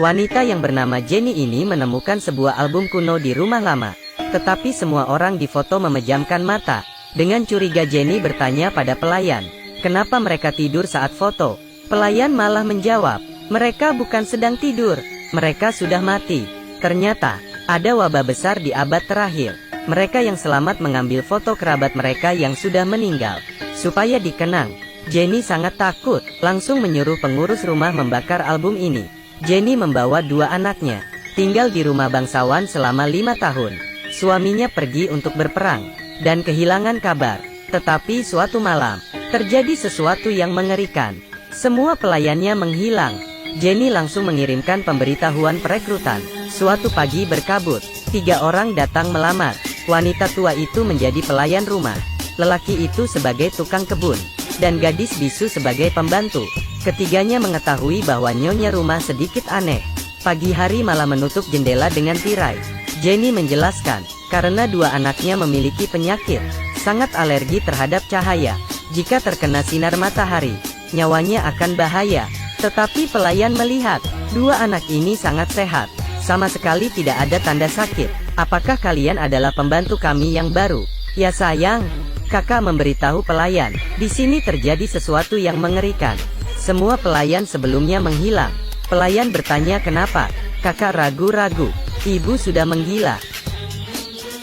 Wanita yang bernama Jenny ini menemukan sebuah album kuno di rumah lama. Tetapi semua orang di foto memejamkan mata. Dengan curiga Jenny bertanya pada pelayan, kenapa mereka tidur saat foto? Pelayan malah menjawab, mereka bukan sedang tidur, mereka sudah mati. Ternyata, ada wabah besar di abad terakhir. Mereka yang selamat mengambil foto kerabat mereka yang sudah meninggal. Supaya dikenang, Jenny sangat takut, langsung menyuruh pengurus rumah membakar album ini. Jenny membawa 2 anaknya, tinggal di rumah bangsawan selama 5 tahun. Suaminya pergi untuk berperang, dan kehilangan kabar. Tetapi suatu malam, terjadi sesuatu yang mengerikan. Semua pelayannya menghilang. Jenny langsung mengirimkan pemberitahuan perekrutan. Suatu pagi berkabut, 3 orang datang melamar. Wanita tua itu menjadi pelayan rumah, lelaki itu sebagai tukang kebun, dan gadis bisu sebagai pembantu. Ketiganya mengetahui bahwa nyonya rumah sedikit aneh. Pagi hari malah menutup jendela dengan tirai. Jenny menjelaskan, karena 2 anaknya memiliki penyakit, sangat alergi terhadap cahaya. Jika terkena sinar matahari, nyawanya akan bahaya. Tetapi pelayan melihat, 2 anak ini sangat sehat, sama sekali tidak ada tanda sakit. Apakah kalian adalah pembantu kami yang baru? Ya sayang, kakak memberitahu pelayan, di sini terjadi sesuatu yang mengerikan. Semua pelayan sebelumnya menghilang. Pelayan bertanya kenapa, kakak ragu-ragu, ibu sudah menggila.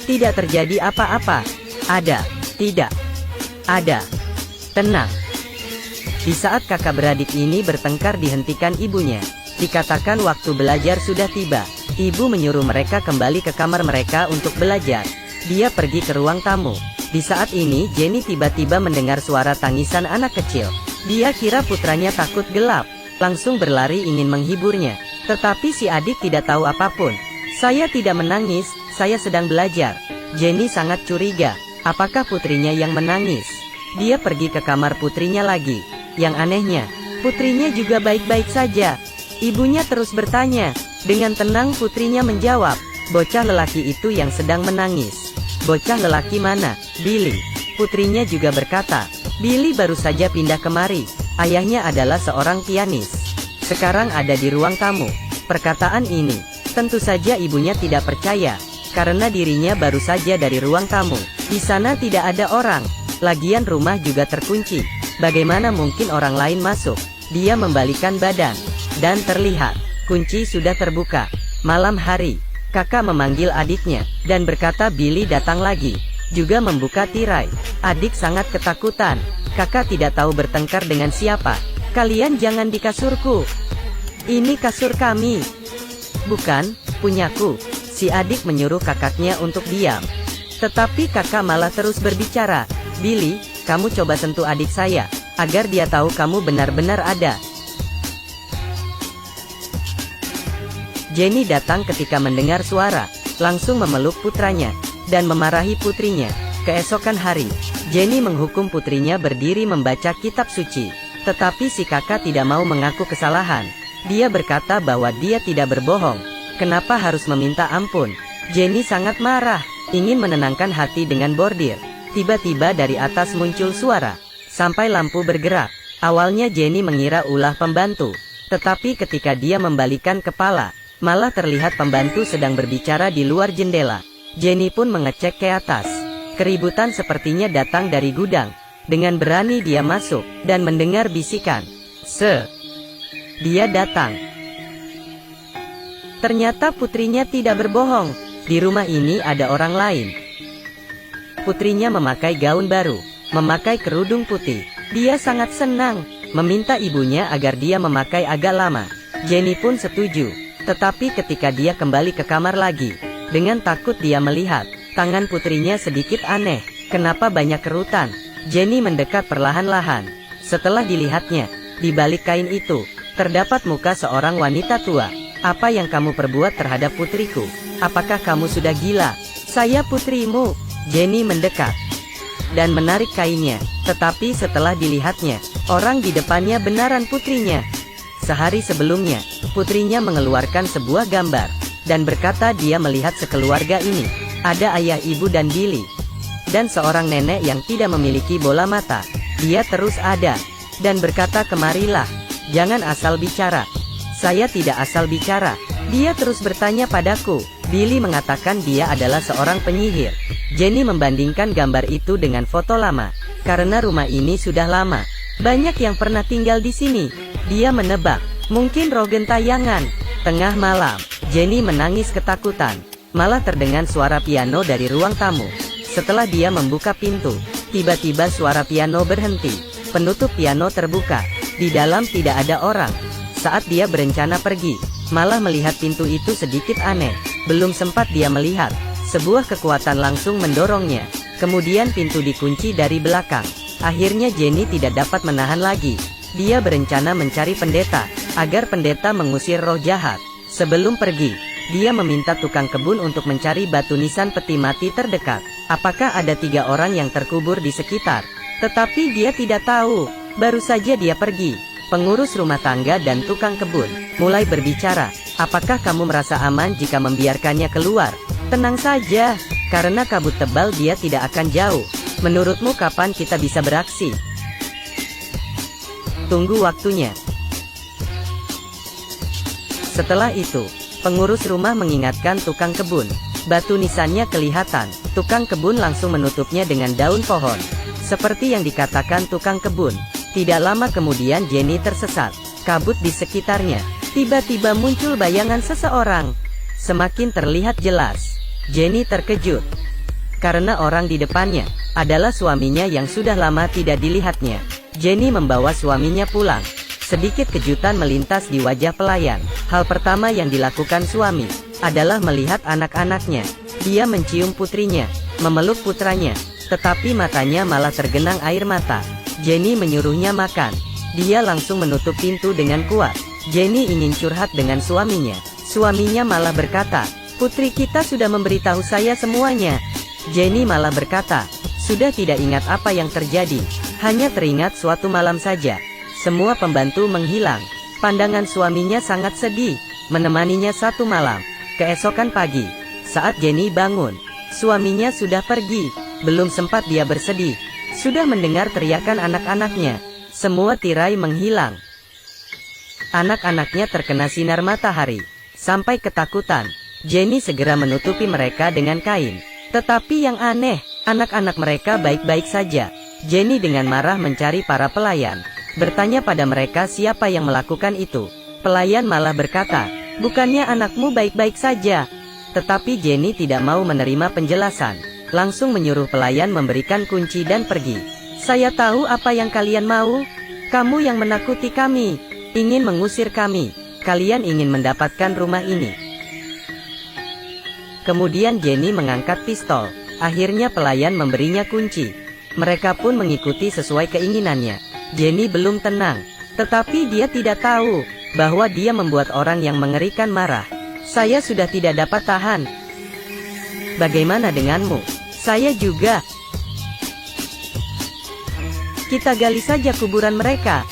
Tidak terjadi apa-apa. Ada, tidak ada. Tenang. Di saat kakak beradik ini bertengkar dihentikan ibunya. Dikatakan waktu belajar sudah tiba. Ibu menyuruh mereka kembali ke kamar mereka untuk belajar. Dia pergi ke ruang tamu. Di saat ini Jenny tiba-tiba mendengar suara tangisan anak kecil. Dia kira putranya takut gelap, langsung berlari ingin menghiburnya. Tetapi si adik tidak tahu apapun. Saya tidak menangis, saya sedang belajar. Jenny sangat curiga, apakah putrinya yang menangis? Dia pergi ke kamar putrinya lagi. Yang anehnya, putrinya juga baik-baik saja. Ibunya terus bertanya. Dengan tenang putrinya menjawab, bocah lelaki itu yang sedang menangis. Bocah lelaki mana? Billy. Putrinya juga berkata, Billy baru saja pindah kemari. Ayahnya adalah seorang pianis. Sekarang ada di ruang tamu. Perkataan ini, tentu saja ibunya tidak percaya, karena dirinya baru saja dari ruang tamu. Di sana tidak ada orang. Lagian rumah juga terkunci. Bagaimana mungkin orang lain masuk? Dia membalikan badan, dan terlihat, kunci sudah terbuka. Malam hari, kakak memanggil adiknya, dan berkata Billy datang lagi, juga membuka tirai. Adik sangat ketakutan, kakak tidak tahu bertengkar dengan siapa. Kalian jangan di kasurku. Ini kasur kami. Bukan, punyaku. Si adik menyuruh kakaknya untuk diam. Tetapi kakak malah terus berbicara. Billy, kamu coba sentuh adik saya, agar dia tahu kamu benar-benar ada. Jenny datang ketika mendengar suara, langsung memeluk putranya, dan memarahi putrinya. Keesokan hari, Jenny menghukum putrinya berdiri membaca kitab suci. Tetapi si kakak tidak mau mengaku kesalahan. Dia berkata bahwa dia tidak berbohong. Kenapa harus meminta ampun? Jenny sangat marah, ingin menenangkan hati dengan bordir. Tiba-tiba dari atas muncul suara, sampai lampu bergerak. Awalnya Jenny mengira ulah pembantu, tetapi ketika dia membalikan kepala, malah terlihat pembantu sedang berbicara di luar jendela. Jenny pun mengecek ke atas. Keributan sepertinya datang dari gudang. Dengan berani dia masuk, dan mendengar bisikan. Dia datang. Ternyata putrinya tidak berbohong. Di rumah ini ada orang lain. Putrinya memakai gaun baru, memakai kerudung putih. Dia sangat senang, meminta ibunya agar dia memakai agak lama. Jenny pun setuju. Tetapi ketika dia kembali ke kamar lagi, dengan takut dia melihat, tangan putrinya sedikit aneh. Kenapa banyak kerutan? Jenny mendekat perlahan-lahan. Setelah dilihatnya, di balik kain itu, terdapat muka seorang wanita tua. Apa yang kamu perbuat terhadap putriku? Apakah kamu sudah gila? Saya putrimu. Jenny mendekat, dan menarik kainnya. Tetapi setelah dilihatnya, orang di depannya benaran putrinya. Sehari sebelumnya, putrinya mengeluarkan sebuah gambar, dan berkata dia melihat sekeluarga ini. Ada ayah, ibu dan Billy, dan seorang nenek yang tidak memiliki bola mata. Dia terus ada, dan berkata kemarilah, jangan asal bicara. Saya tidak asal bicara. Dia terus bertanya padaku. Billy mengatakan dia adalah seorang penyihir. Jenny membandingkan gambar itu dengan foto lama. Karena rumah ini sudah lama, banyak yang pernah tinggal di sini. Dia menebak, mungkin roh gentayangan. Tengah malam, Jenny menangis ketakutan. Malah terdengar suara piano dari ruang tamu. Setelah dia membuka pintu, tiba-tiba suara piano berhenti. Penutup piano terbuka. Di dalam tidak ada orang. Saat dia berencana pergi, malah melihat pintu itu sedikit aneh. Belum sempat dia melihat, sebuah kekuatan langsung mendorongnya. Kemudian pintu dikunci dari belakang. Akhirnya Jenny tidak dapat menahan lagi. Dia berencana mencari pendeta, agar pendeta mengusir roh jahat. Sebelum pergi, dia meminta tukang kebun untuk mencari batu nisan peti mati terdekat. Apakah ada 3 orang yang terkubur di sekitar? Tetapi dia tidak tahu. Baru saja dia pergi, pengurus rumah tangga dan tukang kebun mulai berbicara. Apakah kamu merasa aman jika membiarkannya keluar? Tenang saja, karena kabut tebal dia tidak akan jauh. Menurutmu kapan kita bisa beraksi? Tunggu waktunya. Setelah itu, pengurus rumah mengingatkan tukang kebun. Batu nisannya kelihatan. Tukang kebun langsung menutupnya dengan daun pohon. Seperti yang dikatakan tukang kebun. Tidak lama kemudian Jenny tersesat. Kabut di sekitarnya. Tiba-tiba muncul bayangan seseorang. Semakin terlihat jelas. Jenny terkejut. Karena orang di depannya adalah suaminya yang sudah lama tidak dilihatnya. Jenny membawa suaminya pulang. Sedikit kejutan melintas di wajah pelayan. Hal pertama yang dilakukan suami adalah melihat anak-anaknya. Dia mencium putrinya, memeluk putranya. Tetapi matanya malah tergenang air mata. Jenny menyuruhnya makan. Dia langsung menutup pintu dengan kuat. Jenny ingin curhat dengan suaminya. Suaminya malah berkata, "Putri kita sudah memberitahu saya semuanya." Jenny malah berkata, "Sudah tidak ingat apa yang terjadi. Hanya teringat suatu malam saja. Semua pembantu menghilang." Pandangan suaminya sangat sedih. Menemaninya satu malam. Keesokan pagi, saat Jenny bangun, suaminya sudah pergi. Belum sempat dia bersedih, sudah mendengar teriakan anak-anaknya. Semua tirai menghilang. Anak-anaknya terkena sinar matahari. Sampai ketakutan, Jenny segera menutupi mereka dengan kain. Tetapi yang aneh, anak-anak mereka baik-baik saja. Jenny dengan marah mencari para pelayan. Bertanya pada mereka siapa yang melakukan itu. Pelayan malah berkata, "Bukannya anakmu baik-baik saja?" Tetapi Jenny tidak mau menerima penjelasan. Langsung menyuruh pelayan memberikan kunci dan pergi. "Saya tahu apa yang kalian mau. Kamu yang menakuti kami, ingin mengusir kami. Kalian ingin mendapatkan rumah ini." Kemudian Jenny mengangkat pistol. Akhirnya pelayan memberinya kunci. Mereka pun mengikuti sesuai keinginannya. Jenny belum tenang. Tetapi dia tidak tahu bahwa dia membuat orang yang mengerikan marah. "Saya sudah tidak dapat tahan. Bagaimana denganmu?" "Saya juga. Kita gali saja kuburan mereka."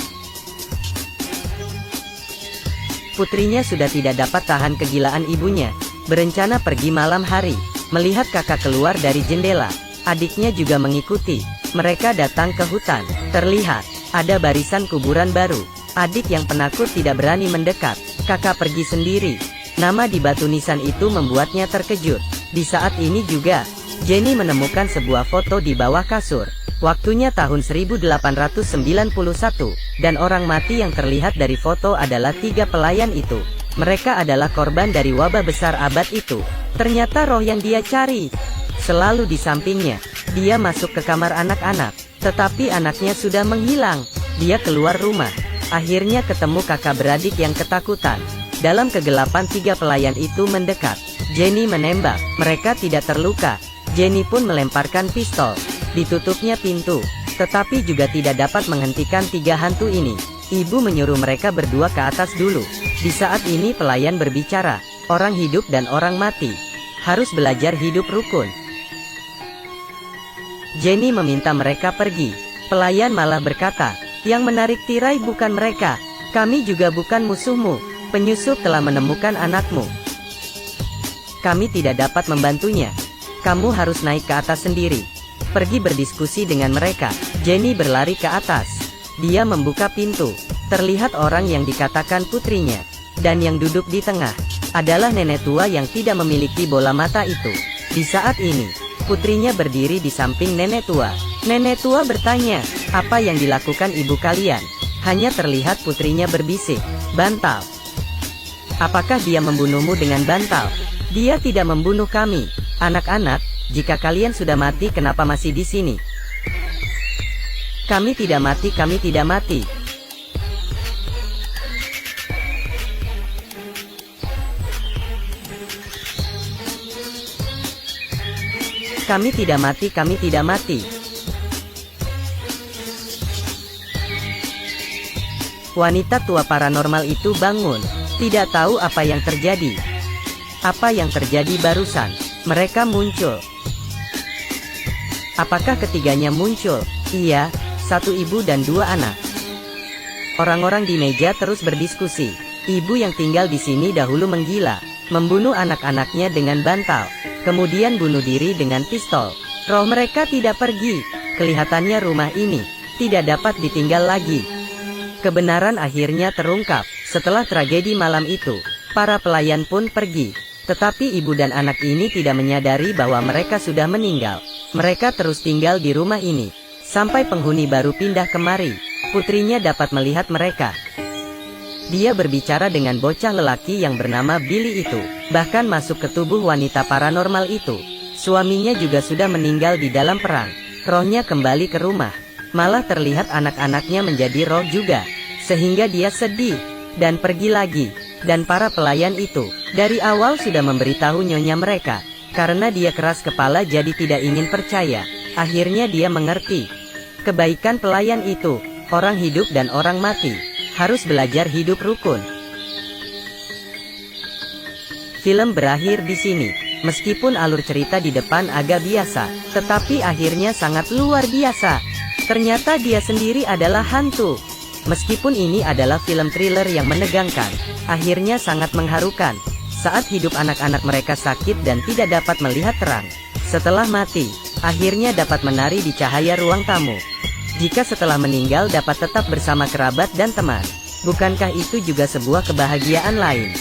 Putrinya sudah tidak dapat tahan kegilaan ibunya. Berencana pergi malam hari. Melihat kakak keluar dari jendela. Adiknya juga mengikuti. Mereka datang ke hutan. Terlihat ada barisan kuburan baru. Adik yang penakut tidak berani mendekat. Kakak pergi sendiri. Nama di batu nisan itu membuatnya terkejut. Di saat ini juga, Jenny menemukan sebuah foto di bawah kasur. Waktunya tahun 1891, dan orang mati yang terlihat dari foto adalah 3 pelayan itu. Mereka adalah korban dari wabah besar abad itu. Ternyata roh yang dia cari selalu di sampingnya. Dia masuk ke kamar anak-anak, tetapi anaknya sudah menghilang. Dia keluar rumah. Akhirnya ketemu kakak beradik yang ketakutan. Dalam kegelapan 3 pelayan itu mendekat. Jenny menembak. Mereka tidak terluka. Jenny pun melemparkan pistol. Ditutupnya pintu, tetapi juga tidak dapat menghentikan 3 hantu ini. Ibu menyuruh mereka berdua ke atas dulu. Di saat ini pelayan berbicara. Orang hidup dan orang mati harus belajar hidup rukun. Jenny meminta mereka pergi. Pelayan malah berkata, "Yang menarik tirai bukan mereka. Kami juga bukan musuhmu. Penyusup telah menemukan anakmu. Kami tidak dapat membantunya. Kamu harus naik ke atas sendiri." Pergi berdiskusi dengan mereka. Jenny berlari ke atas. Dia membuka pintu. Terlihat orang yang dikatakan putrinya. dan yang duduk di tengah adalah nenek tua yang tidak memiliki bola mata itu. Di saat ini, putrinya berdiri di samping nenek tua. Nenek tua bertanya, "Apa yang dilakukan ibu kalian?" Hanya terlihat putrinya berbisik, "Bantal. Apakah dia membunuhmu dengan bantal?" "Dia tidak membunuh kami. Anak-anak, jika kalian sudah mati kenapa masih di sini?" "Kami tidak mati, kami tidak mati." "Kami tidak mati, kami tidak mati." Wanita tua paranormal itu bangun, tidak tahu apa yang terjadi. Apa yang terjadi barusan? Mereka muncul. Apakah ketiganya muncul? Iya, satu ibu dan dua anak. Orang-orang di meja terus berdiskusi. Ibu yang tinggal di sini dahulu menggila, membunuh anak-anaknya dengan bantal, kemudian bunuh diri dengan pistol. Roh mereka tidak pergi. Kelihatannya rumah ini tidak dapat ditinggal lagi. Kebenaran akhirnya terungkap. Setelah tragedi malam itu, para pelayan pun pergi. Tetapi ibu dan anak ini tidak menyadari bahwa mereka sudah meninggal. Mereka terus tinggal di rumah ini sampai penghuni baru pindah kemari. Putrinya dapat melihat mereka. Dia berbicara dengan bocah lelaki yang bernama Billy itu, bahkan masuk ke tubuh wanita paranormal itu. Suaminya juga sudah meninggal di dalam perang. Rohnya kembali ke rumah. Malah terlihat anak-anaknya menjadi roh juga, sehingga dia sedih dan pergi lagi. Dan para pelayan itu dari awal sudah memberitahu nyonya mereka. Karena dia keras kepala jadi tidak ingin percaya. Akhirnya dia mengerti kebaikan pelayan itu. Orang hidup dan orang mati harus belajar hidup rukun. Film berakhir di sini. Meskipun alur cerita di depan agak biasa, tetapi akhirnya sangat luar biasa. Ternyata dia sendiri adalah hantu. Meskipun ini adalah film thriller yang menegangkan, akhirnya sangat mengharukan. Saat hidup anak-anak mereka sakit dan tidak dapat melihat terang. Setelah mati, akhirnya dapat menari di cahaya ruang tamu. Jika setelah meninggal dapat tetap bersama kerabat dan teman. Bukankah itu juga sebuah kebahagiaan lain?